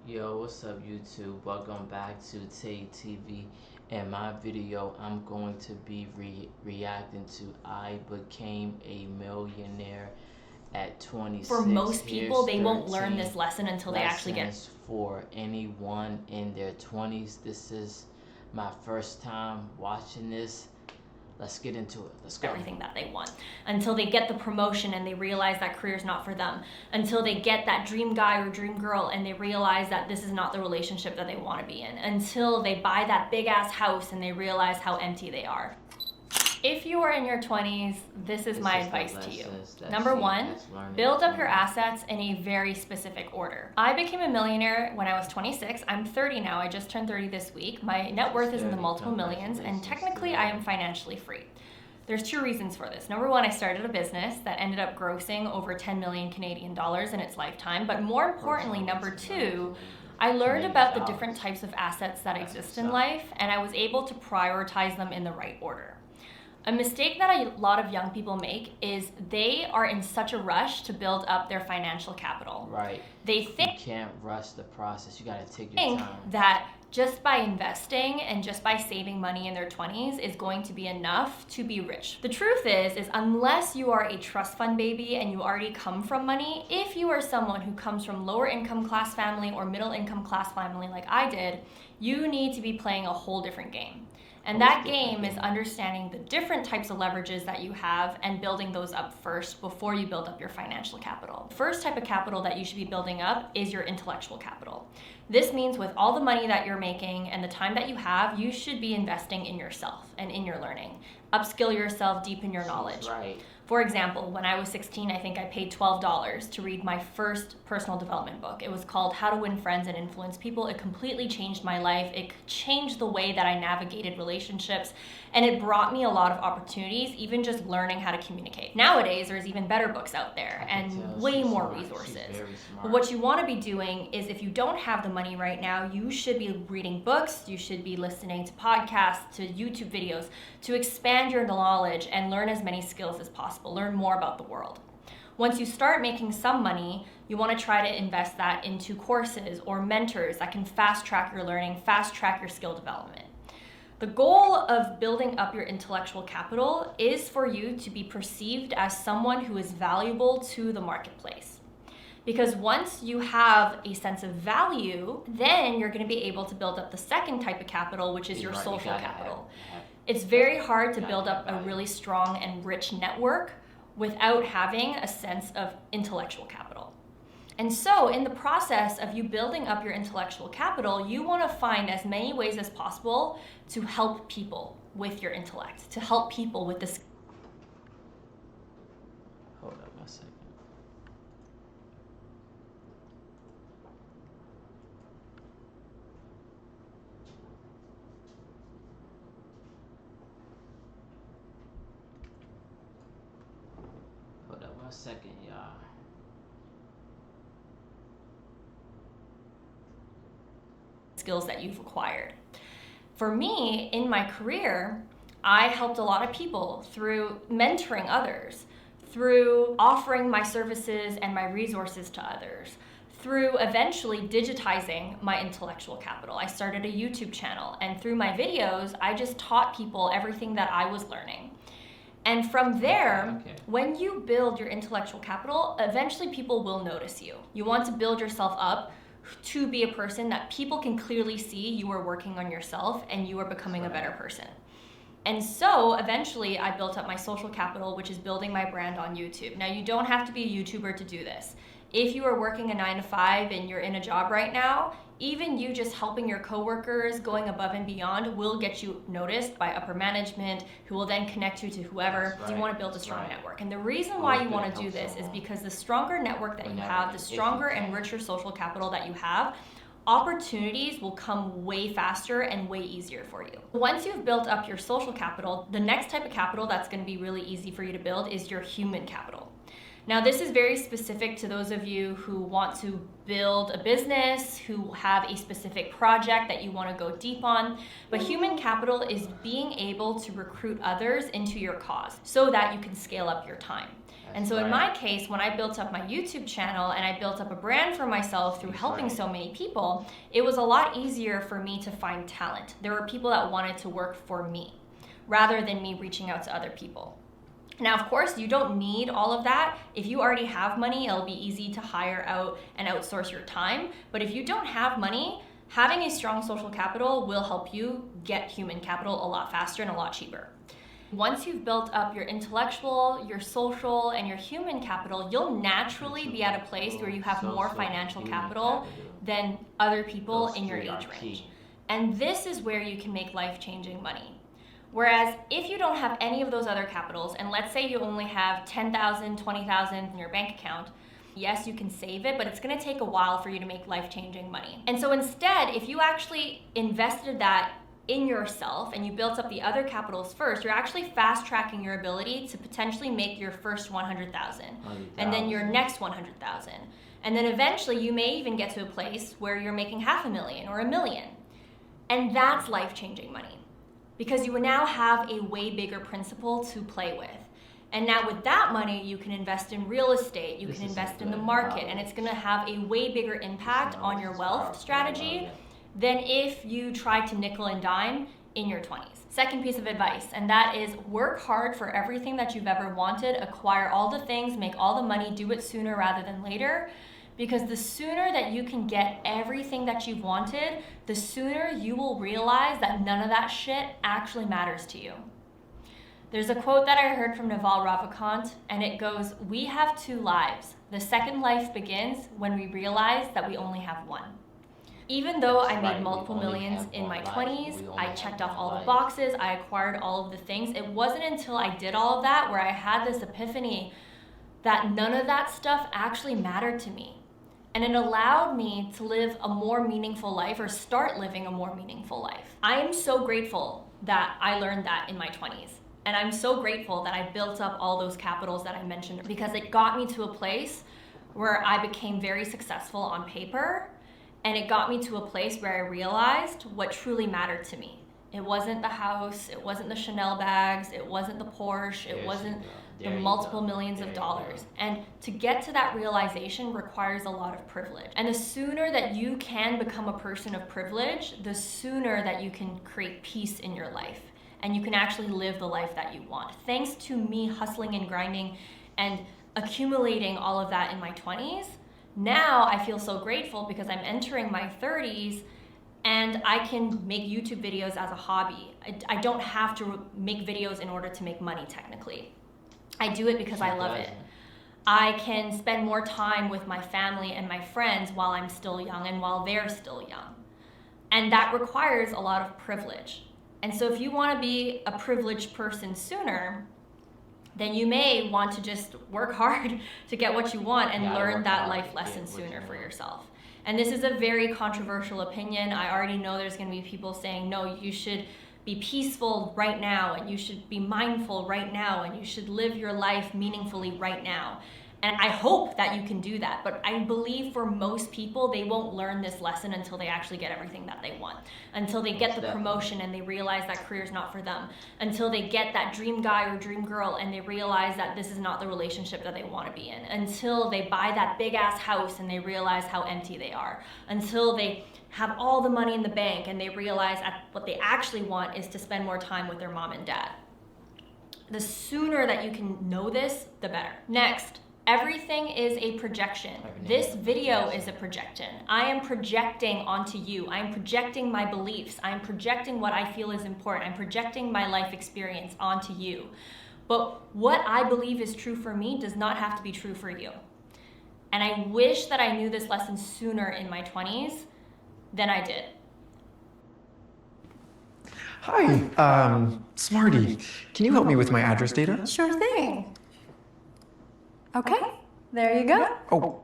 Yo, what's up YouTube? Welcome back to Taee TV. In my video, I'm going to be reacting to I Became a Millionaire at 26. For most people, they won't learn this lesson until they actually get it. For anyone in their 20s, this is my first time watching this. Let's get into it. Let's go. Everything that they want until they get the promotion and they realize that career is not for them, until they get that dream guy or dream girl and they realize that this is not the relationship that they want to be in, until they buy that big ass house and they realize how empty they are. If you are in your 20s, this is my advice to you. Number one, build up your assets in a very specific order. I became a millionaire when I was 26. I'm 30 now. I just turned 30 this week. My net worth is in the multiple millions, and technically I am financially free. There's two reasons for this. Number one, I started a business that ended up grossing over 10 million Canadian dollars in its lifetime. But more importantly, number two, I learned about the different types of assets that exist in life, and I was able to prioritize them in the right order. A mistake that a lot of young people make is they are in such a rush to build up their financial capital. Right. They think you can't rush the process. You gotta take your time. That just by investing and just by saving money in their 20s is going to be enough to be rich. The truth is unless you are a trust fund baby and you already come from money, if you are someone who comes from lower income class family or middle income class family like I did, you need to be playing a whole different game. And that game is understanding the different types of leverages that you have and building those up first before you build up your financial capital. The first type of capital that you should be building up is your intellectual capital. This means with all the money that you're making and the time that you have, you should be investing in yourself and in your learning. Upskill yourself, deepen your knowledge. Right. For example, when I was 16, I think I paid $12 to read my first personal development book. It was called How to Win Friends and Influence People. It completely changed my life. It changed the way that I navigated relationships, and it brought me a lot of opportunities, even just learning how to communicate. Nowadays, there's even better books out there and way more resources. But what you want to be doing is, if you don't have the money right now, you should be reading books, you should be listening to podcasts, to YouTube videos, to expand your knowledge and learn as many skills as possible. Learn more about the world. Once you start making some money, you want to try to invest that into courses or mentors that can fast track your learning, fast track your skill development. The goal of building up your intellectual capital is for you to be perceived as someone who is valuable to the marketplace. Because once you have a sense of value, then you're going to be able to build up the second type of capital, which is your social capital. It's very hard to build up a really strong and rich network without having a sense of intellectual capital. And so in the process of you building up your intellectual capital, you want to find as many ways as possible to help people with your intellect, to help people with this. Hold up a second. Hold up 1 second, y'all. Skills that you've acquired. For me, in my career, I helped a lot of people through mentoring others, through offering my services and my resources to others, through eventually digitizing my intellectual capital. I started a YouTube channel, and through my videos, I just taught people everything that I was learning. And from there, when you build your intellectual capital, eventually people will notice you. You want to build yourself up to be a person that people can clearly see you are working on yourself and you are becoming a better person. And so eventually I built up my social capital, which is building my brand on YouTube. Now, you don't have to be a YouTuber to do this. If you are working a 9-to-5 and you're in a job right now, even you just helping your coworkers, going above and beyond, will get you noticed by upper management, who will then connect you to whoever. You want to build a strong network. And the reason why you want to do this is because the stronger network that you have, the stronger and richer social capital that you have, opportunities will come way faster and way easier for you. Once you've built up your social capital, the next type of capital that's going to be really easy for you to build is your human capital. Now, this is very specific to those of you who want to build a business, who have a specific project that you want to go deep on. But human capital is being able to recruit others into your cause so that you can scale up your time. And so in my case, when I built up my YouTube channel and I built up a brand for myself through helping so many people, it was a lot easier for me to find talent. There were people that wanted to work for me rather than me reaching out to other people. Now, of course, you don't need all of that. If you already have money, it'll be easy to hire out and outsource your time. But if you don't have money, having a strong social capital will help you get human capital a lot faster and a lot cheaper. Once you've built up your intellectual, your social, and your human capital, you'll naturally be at a place where you have more financial capital than other people in your age range. And this is where you can make life-changing money. Whereas if you don't have any of those other capitals, and let's say you only have $10,000, $20,000 in your bank account, yes, you can save it, but it's gonna take a while for you to make life-changing money. And so instead, if you actually invested that in yourself and you built up the other capitals first, you're actually fast-tracking your ability to potentially make your first 100,000 and then your next 100,000. And then eventually you may even get to a place where you're making $500,000 or $1 million. And that's life-changing money, because you now have a way bigger principal to play with. And now with that money, you can invest in real estate, you can invest in the market, and it's gonna have a way bigger impact on your wealth strategy than if you tried to nickel and dime in your 20s. Second piece of advice, and that is work hard for everything that you've ever wanted, acquire all the things, make all the money, do it sooner rather than later. Because the sooner that you can get everything that you've wanted, the sooner you will realize that none of that shit actually matters to you. There's a quote that I heard from Naval Ravikant, and it goes, "We have two lives. The second life begins when we realize that we only have one." Even though I made multiple millions in my 20s, I checked off all the boxes, I acquired all of the things, it wasn't until I did all of that where I had this epiphany that none of that stuff actually mattered to me. And it allowed me to live a more meaningful life, or start living a more meaningful life. I am so grateful that I learned that in my 20s. And I'm so grateful that I built up all those capitals that I mentioned, because it got me to a place where I became very successful on paper, and it got me to a place where I realized what truly mattered to me. It wasn't the house, it wasn't the Chanel bags, it wasn't the Porsche, it wasn't the multiple millions of dollars. And to get to that realization requires a lot of privilege. And the sooner that you can become a person of privilege, the sooner that you can create peace in your life and you can actually live the life that you want. Thanks to me hustling and grinding and accumulating all of that in my 20s, now I feel so grateful because I'm entering my 30s and I can make YouTube videos as a hobby. I don't have to make videos in order to make money, technically. I do it because I love it. I can spend more time with my family and my friends while I'm still young and while they're still young. And that requires a lot of privilege. And so if you want to be a privileged person sooner, then you may want to just work hard to get what you want and learn that life lesson sooner for yourself. And this is a very controversial opinion. I already know there's going to be people saying, no, you should be peaceful right now, and you should be mindful right now, and you should live your life meaningfully right now. And I hope that you can do that, but I believe for most people, they won't learn this lesson until they actually get everything that they want, until they get the promotion and they realize that career is not for them, until they get that dream guy or dream girl and they realize that this is not the relationship that they want to be in, until they buy that big ass house and they realize how empty they are, until they have all the money in the bank and they realize that what they actually want is to spend more time with their mom and dad. The sooner that you can know this, the better. Next. Everything is a projection. This video is a projection. I am projecting onto you. I am projecting my beliefs. I am projecting what I feel is important. I'm projecting my life experience onto you. But what I believe is true for me does not have to be true for you. And I wish that I knew this lesson sooner in my 20s than I did. Hi, Smarty. Can you help me with my address data? Sure thing. Okay, there you go. Oh.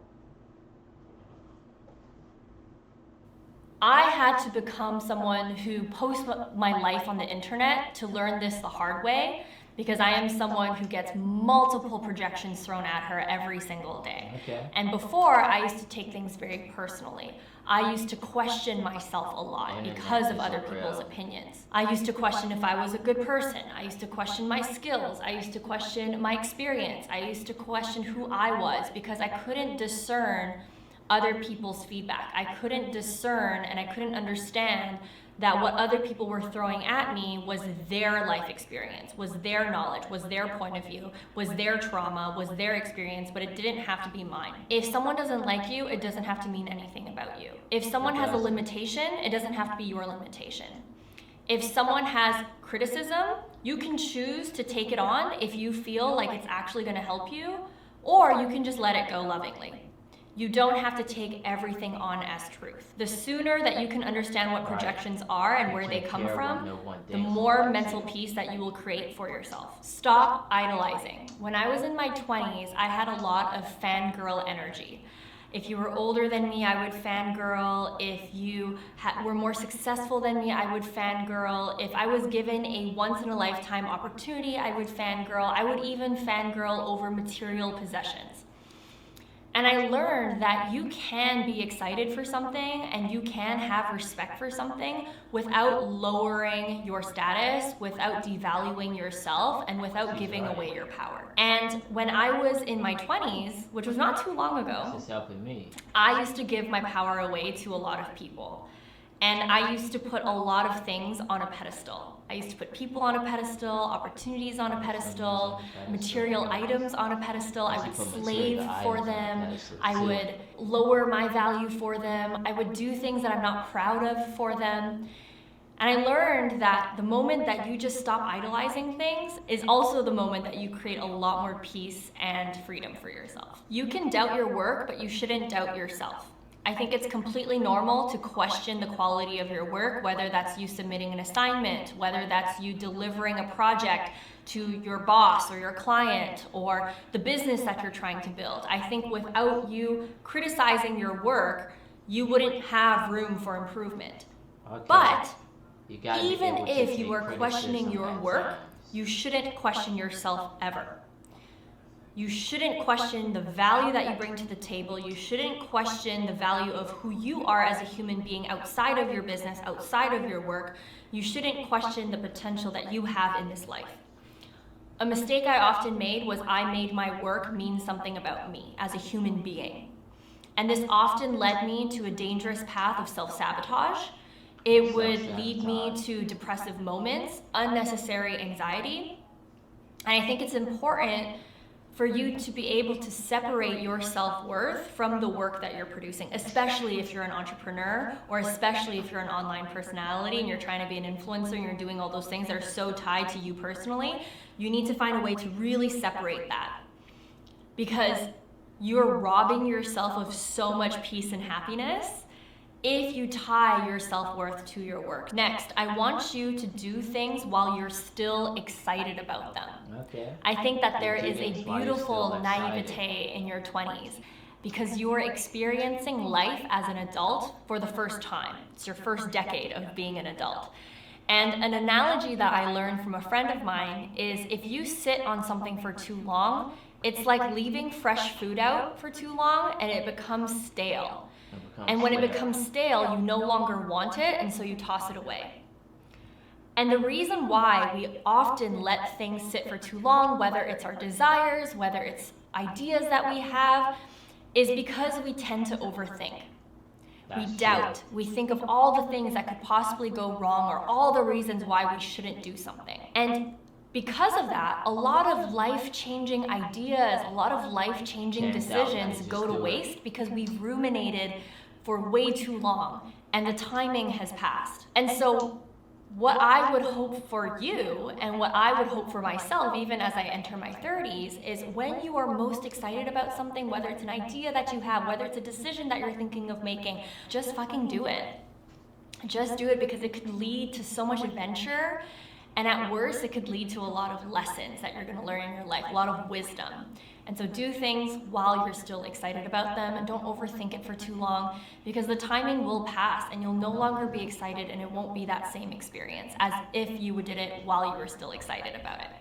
I had to become someone who posts my life on the internet to learn this the hard way. because I am someone who gets multiple projections thrown at her every single day. Okay. And before, I used to take things very personally. I used to question myself a lot because of other people's opinions. I used to question if I was a good person. I used to question my skills. I used to question my experience. I used to question who I was because I couldn't discern other people's feedback. I couldn't discern and I couldn't understand that what other people were throwing at me was their life experience, was their knowledge, was their point of view, was their trauma, was their experience, but it didn't have to be mine. If someone doesn't like you, it doesn't have to mean anything about you. If someone has a limitation, it doesn't have to be your limitation. If someone has criticism, you can choose to take it on if you feel like it's actually going to help you, or you can just let it go lovingly. You don't have to take everything on as truth. The sooner that you can understand what projections are and where they come from, the more mental peace that you will create for yourself. Stop idolizing. When I was in my 20s, I had a lot of fangirl energy. If you were older than me, I would fangirl. If you were more successful than me, I would fangirl. If I was given a once-in-a-lifetime opportunity, I would fangirl. I would even fangirl over material possessions. And I learned that you can be excited for something and you can have respect for something without lowering your status, without devaluing yourself, and without giving away your power. And when I was in my 20s, which was not too long ago, This is helping me. I used to give my power away to a lot of people. And I used to put a lot of things on a pedestal. I used to put people on a pedestal, opportunities on a pedestal, material items on a pedestal. I would slave for them. I would lower my value for them. I would do things that I'm not proud of for them. And I learned that the moment that you just stop idolizing things is also the moment that you create a lot more peace and freedom for yourself. You can doubt your work, but you shouldn't doubt yourself. I think it's completely normal to question the quality of your work, whether that's you submitting an assignment, whether that's you delivering a project to your boss or your client or the business that you're trying to build. I think without you criticizing your work, you wouldn't have room for improvement. Okay. But You gotta be even able to if take you are questioning criticism your at work, times. you shouldn't question yourself ever. You shouldn't question the value that you bring to the table. You shouldn't question the value of who you are as a human being outside of your business, outside of your work. You shouldn't question the potential that you have in this life. A mistake I often made was I made my work mean something about me as a human being. And this often led me to a dangerous path of self-sabotage. It would lead me to depressive moments, unnecessary anxiety. And I think it's important for you to be able to separate your self-worth from the work that you're producing, especially if you're an entrepreneur or especially if you're an online personality and you're trying to be an influencer and you're doing all those things that are so tied to you personally. You need to find a way to really separate that, because you're robbing yourself of so much peace and happiness if you tie your self-worth to your work. Next, I want you to do things while you're still excited about them. Okay. I think that there Do is a things while you're beautiful still excited. naivete in your 20s because you are experiencing life as an adult for the first time. It's your first decade of being an adult. And an analogy that I learned from a friend of mine is if you sit on something for too long, it's like leaving fresh food out for too long and it becomes stale. And when it becomes stale, you no longer want it, and so you toss it away. And the reason why we often let things sit for too long, whether it's our desires, whether it's ideas that we have, is because we tend to overthink. We doubt. We think of all the things that could possibly go wrong or all the reasons why we shouldn't do something. And because of that, a lot of life-changing ideas, a lot of life-changing decisions go to waste because we've ruminated for way too long and the timing has passed. And so what I would hope for you and what I would hope for myself, even as I enter my 30s, is when you are most excited about something, whether it's an idea that you have, whether it's a decision that you're thinking of making, just fucking do it. Just do it, because it could lead to so much adventure. And at worst, it could lead to a lot of lessons that you're going to learn in your life, a lot of wisdom. And so do things while you're still excited about them, and don't overthink it for too long, because the timing will pass and you'll no longer be excited, and it won't be that same experience as if you did it while you were still excited about it.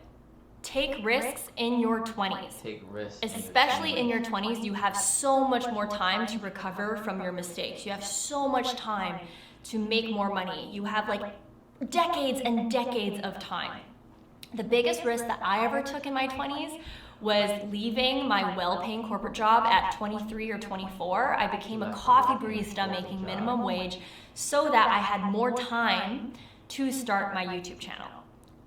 Take risks in your 20s. Take risks. Especially in your 20s, you have so much more time to recover from your mistakes. You have so much time to make more money. You have like decades and decades of time. The biggest risk that I ever took in my 20s was leaving my well-paying corporate job at 23 or 24. I became a coffee barista making minimum wage so that I had more time to start my YouTube channel.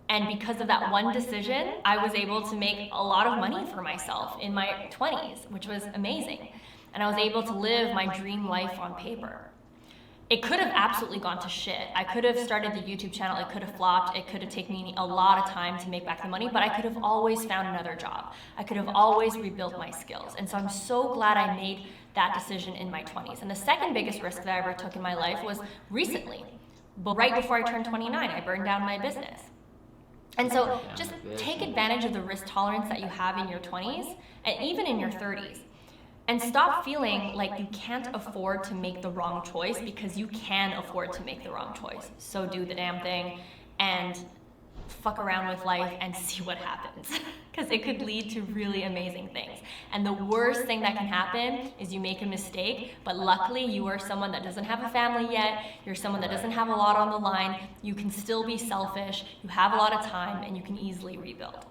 And because of that one decision, I was able to make a lot of money for myself in my 20s, which was amazing. And I was able to live my dream life on paper. It could have absolutely gone to shit. I could have started the YouTube channel, it could have flopped, it could have taken me a lot of time to make back the money, but I could have always found another job. I could have always rebuilt my skills. And so I'm so glad I made that decision in my 20s. And the second biggest risk that I ever took in my life was recently. Right before I turned 29, I burned down my business. And so just take advantage of the risk tolerance that you have in your 20s and even in your 30s. And stop feeling like you can't afford to make the wrong choice, because you can afford to make the wrong choice. So do the damn thing and fuck around with life and see what happens, because it could lead to really amazing things. And the worst thing that can happen is you make a mistake, but luckily you are someone that doesn't have a family yet, you're someone that doesn't have a lot on the line, you can still be selfish, you have a lot of time, and you can easily rebuild.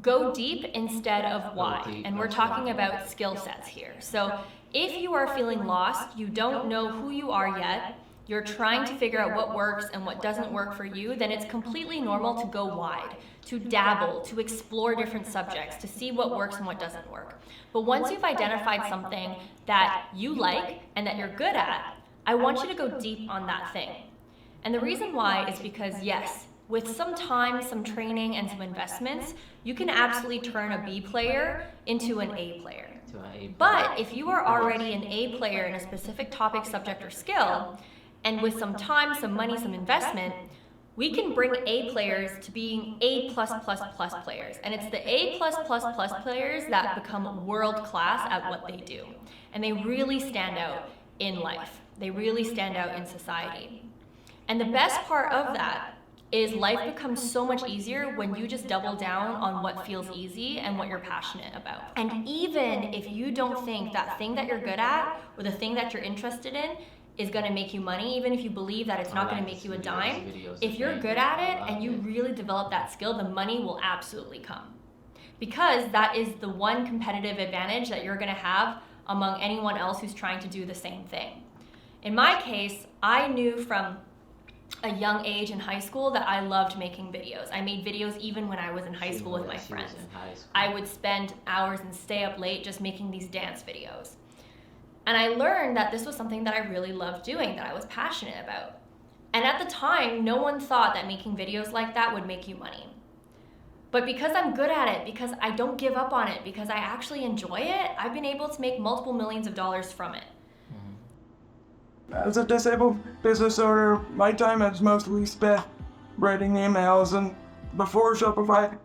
Go deep instead of wide, and we're talking about skill sets here. So if you are feeling lost, you don't know who you are yet, you're trying to figure out what works and what doesn't work for you, then it's completely normal to go wide, to dabble, to explore different subjects, to see what works and what doesn't work. But once you've identified something that you like and that you're good at, I want you to go deep on that thing. And the reason why is because, yes, with some time, some training, and some investments, you can absolutely turn a B player into an A player. But if you are already an A player in a specific topic, subject, or skill, and with some time, some money, some investment, we can bring A players to being A+++ players. And it's the A+++ players that become world class at what they do. And they really stand out in life. They really stand out in society. And the best part of that is life becomes so much easier when you just double down on what feels easy and what you're passionate about. And even if you don't think that thing that you're good at or the thing that you're interested in is going to make you money, even if you believe that it's not going to make you a dime, if you're good at it and you really develop that skill, the money will absolutely come. Because that is the one competitive advantage that you're going to have among anyone else who's trying to do the same thing. In my case, I knew from a young age in high school that I loved making videos. I made videos even when I was in high school with my friends. I would spend hours and stay up late just making these dance videos. And I learned that this was something that I really loved doing, that I was passionate about. And at the time, no one thought that making videos like that would make you money. But because I'm good at it, because I don't give up on it, because I actually enjoy it, I've been able to make multiple millions of dollars from it. As a disabled business owner, my time is mostly spent writing emails and before Shopify.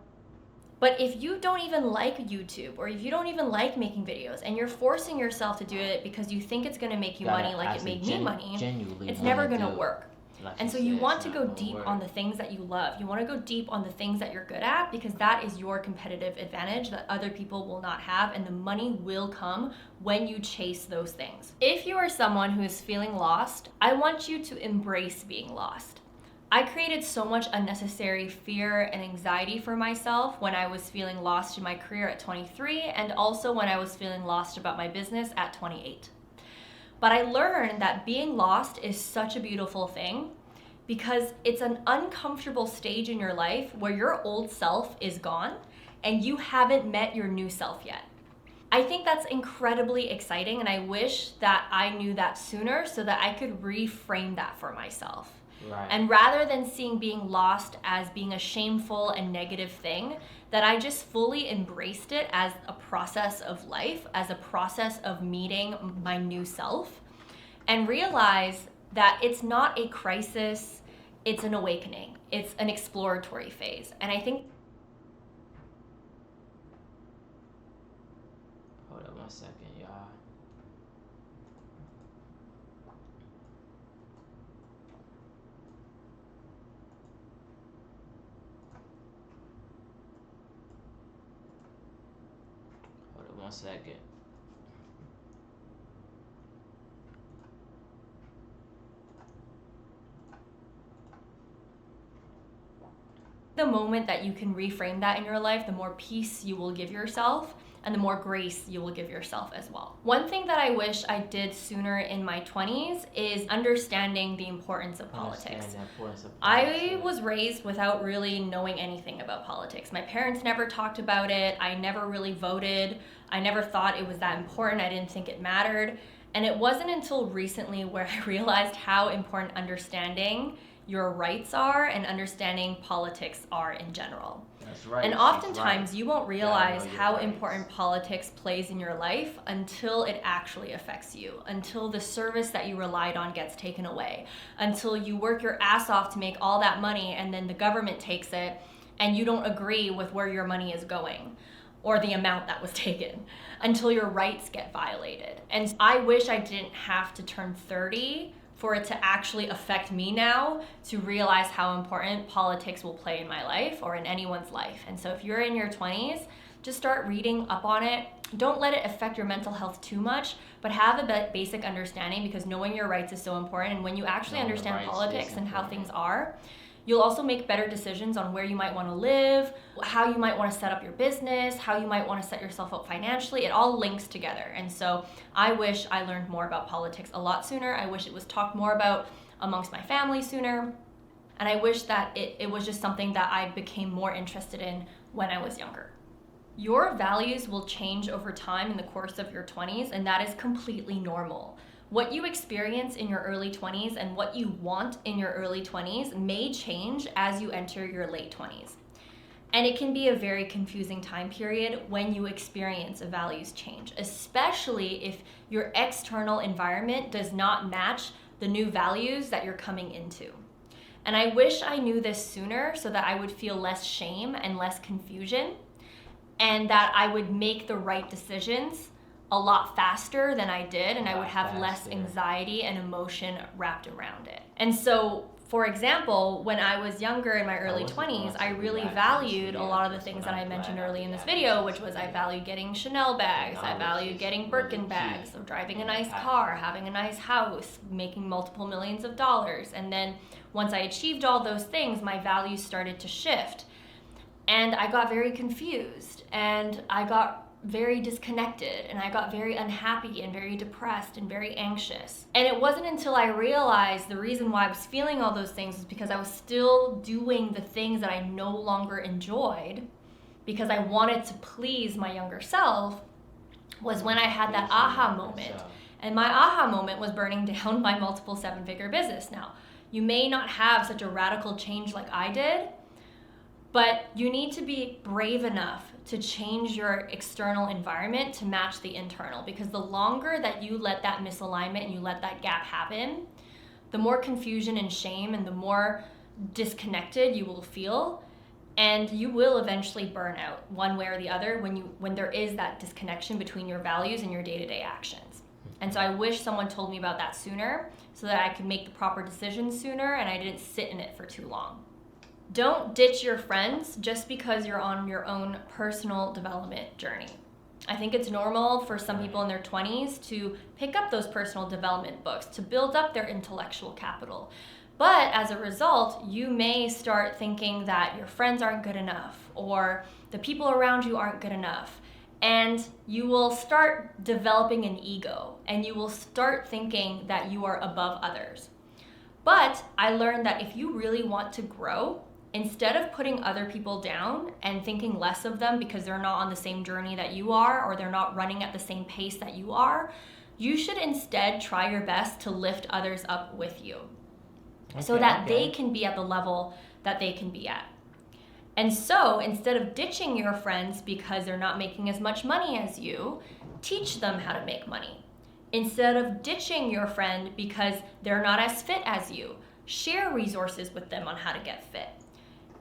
But if you don't even like YouTube, or if you don't even like making videos, and you're forcing yourself to do it because you think it's going to make you money like it made me money, it's never going to work. And so you want to go deep on the things that you love. You want to go deep on the things that you're good at, because that is your competitive advantage that other people will not have, and the money will come when you chase those things. If you are someone who is feeling lost, I want you to embrace being lost. I created so much unnecessary fear and anxiety for myself when I was feeling lost in my career at 23, and also when I was feeling lost about my business at 28. But I learned that being lost is such a beautiful thing, because it's an uncomfortable stage in your life where your old self is gone and you haven't met your new self yet. I think that's incredibly exciting, and I wish that I knew that sooner so that I could reframe that for myself. Right. And rather than seeing being lost as being a shameful and negative thing, that I just fully embraced it as a process of life, as a process of meeting my new self, and realize that it's not a crisis, it's an awakening. It's an exploratory phase. And I think... Hold up 1 second, y'all. second. The moment that you can reframe that in your life, the more peace you will give yourself and the more grace you will give yourself as well. One thing that I wish I did sooner in my 20s is understanding the importance of politics. I was raised without really knowing anything about politics. My parents never talked about it. I never really voted. I never thought it was that important. I didn't think it mattered. And it wasn't until recently where I realized how important understanding your rights are and understanding politics are in general. That's right. And oftentimes right. you won't realize how rights. important politics plays in your life until it actually affects you, until the service that you relied on gets taken away, until you work your ass off to make all that money and then the government takes it and you don't agree with where your money is going or the amount that was taken, until your rights get violated. And I wish I didn't have to turn 30 for it to actually affect me now to realize how important politics will play in my life or in anyone's life. And so if you're in your 20s, just start reading up on it. Don't let it affect your mental health too much, but have a basic understanding, because knowing your rights is so important. And when you actually understand politics and how things are, you'll also make better decisions on where you might want to live, how you might want to set up your business, how you might want to set yourself up financially. It all links together. And so I wish I learned more about politics a lot sooner. I wish it was talked more about amongst my family sooner. And I wish that it was just something that I became more interested in when I was younger. Your values will change over time in the course of your 20s, and that is completely normal. What you experience in your early 20s and what you want in your early 20s may change as you enter your late 20s. And it can be a very confusing time period when you experience a values change, especially if your external environment does not match the new values that you're coming into. And I wish I knew this sooner so that I would feel less shame and less confusion, and that I would make the right decisions a lot faster than I did, and I would have less anxiety and emotion wrapped around it. And so, for example, when I was younger in my early 20s, I really valued a lot of the things that I mentioned early in this video, which was I valued getting Chanel bags, I valued getting Birkin bags, so driving a nice car, having a nice house, making multiple millions of dollars. And then once I achieved all those things, my values started to shift. And I got very confused, and I got very disconnected, and I got very unhappy and very depressed and very anxious. And it wasn't until I realized the reason why I was feeling all those things was because I was still doing the things that I no longer enjoyed because I wanted to please my younger self, was when I had that aha moment. And my aha moment was burning down my multiple seven-figure business. Now, you may not have such a radical change like I did, but you need to be brave enough to change your external environment to match the internal, because the longer that you let that misalignment and you let that gap happen, the more confusion and shame and the more disconnected you will feel, and you will eventually burn out one way or the other when there is that disconnection between your values and your day-to-day actions. And so I wish someone told me about that sooner so that I could make the proper decisions sooner and I didn't sit in it for too long. Don't ditch your friends just because you're on your own personal development journey. I think it's normal for some people in their 20s to pick up those personal development books, to build up their intellectual capital. But as a result, you may start thinking that your friends aren't good enough or the people around you aren't good enough. And you will start developing an ego, and you will start thinking that you are above others. But I learned that if you really want to grow, instead of putting other people down and thinking less of them because they're not on the same journey that you are or they're not running at the same pace that you are, you should instead try your best to lift others up with you so that they can be at the level that they can be at. And so instead of ditching your friends because they're not making as much money as you, teach them how to make money. Instead of ditching your friend because they're not as fit as you, share resources with them on how to get fit.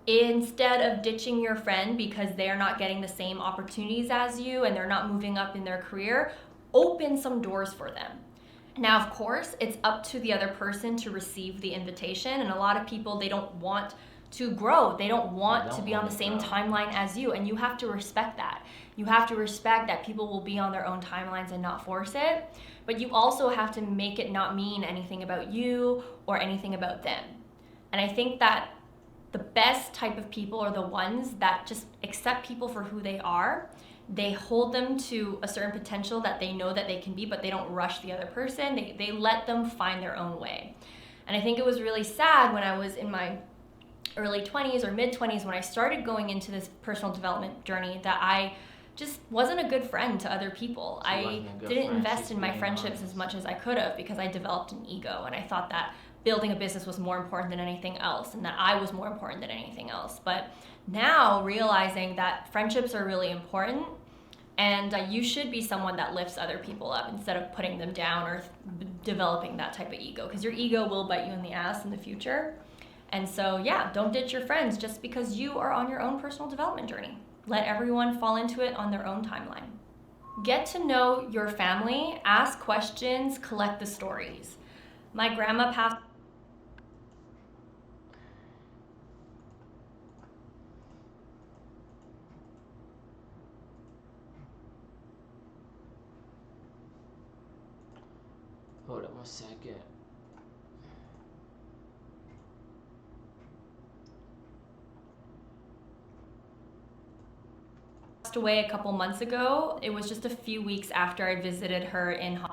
Instead of ditching your friend because they're not getting the same opportunities as you and they're not moving up in their career, open some doors for them. Now, of course, it's up to the other person to receive the invitation, and a lot of people, they don't want to grow. They don't want They don't to be on the wanna same grow. timeline as you, and you have to respect that. You have to respect that people will be on their own timelines and not force it, but you also have to make it not mean anything about you or anything about them. And I think that the best type of people are the ones that just accept people for who they are. They hold them to a certain potential that they know that they can be, but they don't rush the other person. They let them find their own way. And I think it was really sad when I was in my early 20s or mid 20s when I started going into this personal development journey that I just wasn't a good friend to other people. She I wasn't a good didn't friend. invest She's in my being friendships honest. as much as I could have because I developed an ego, and I thought that building a business was more important than anything else and that I was more important than anything else. But now realizing that friendships are really important, and you should be someone that lifts other people up instead of putting them down or developing that type of ego, because your ego will bite you in the ass in the future. And so, yeah, don't ditch your friends just because you are on your own personal development journey. Let everyone fall into it on their own timeline. Get to know your family, ask questions, collect the stories. My grandma passed. Hold up 1 second. Away a couple months ago. It was just a few weeks after I visited her in Hold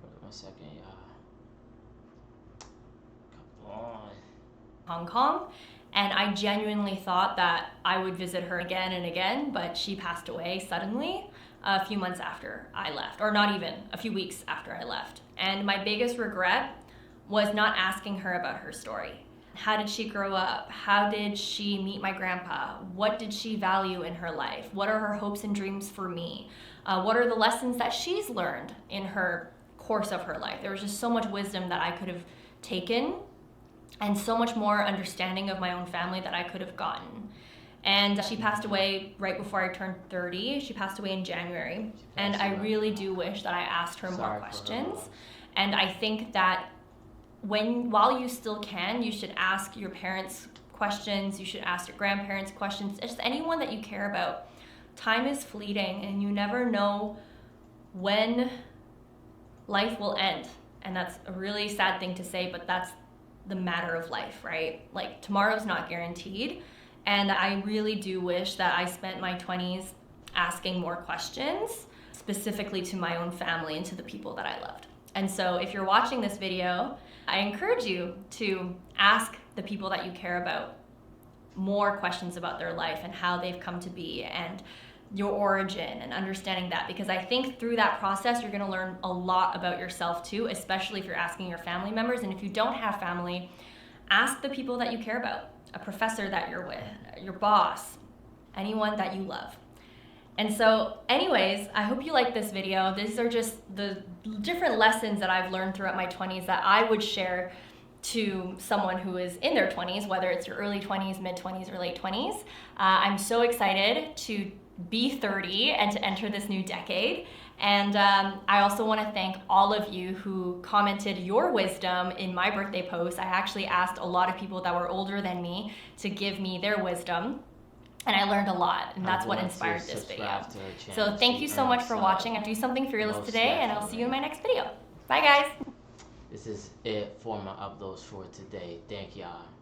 up 1 second, y'all. Come on. Hong Kong, and I genuinely thought that I would visit her again and again, but she passed away suddenly a few months after I left, or not even, a few weeks after I left. And my biggest regret was not asking her about her story. How did she grow up? How did she meet my grandpa? What did she value in her life? What are her hopes and dreams for me? What are the lessons that she's learned in her course of her life? There was just so much wisdom that I could have taken, and so much more understanding of my own family that I could have gotten. And she passed away right before I turned 30. She passed away in January. And I really do wish that I asked her more questions. And I think that while you still can, you should ask your parents questions, you should ask your grandparents questions, just anyone that you care about. Time is fleeting, and you never know when life will end. And that's a really sad thing to say, but that's the matter of life, right? Like, tomorrow's not guaranteed. And I really do wish that I spent my 20s asking more questions, specifically to my own family and to the people that I loved. And so if you're watching this video, I encourage you to ask the people that you care about more questions about their life and how they've come to be and your origin, and understanding that, because I think through that process you're going to learn a lot about yourself too, especially if you're asking your family members. And if you don't have family, ask the people that you care about, a professor that you're with, your boss, anyone that you love. And so anyways, I hope you like this video. These are just the different lessons that I've learned throughout my 20s that I would share to someone who is in their 20s, whether it's your early 20s, mid 20s, or late 20s. I'm so excited to be 30 and to enter this new decade. And I also want to thank all of you who commented your wisdom in my birthday post. I actually asked a lot of people that were older than me to give me their wisdom, and I learned a lot, and that's what inspired this video. So thank you so much for watching. Do something fearless today, and I'll see you in my next video. Bye, guys. This is it for my uploads for today. Thank y'all.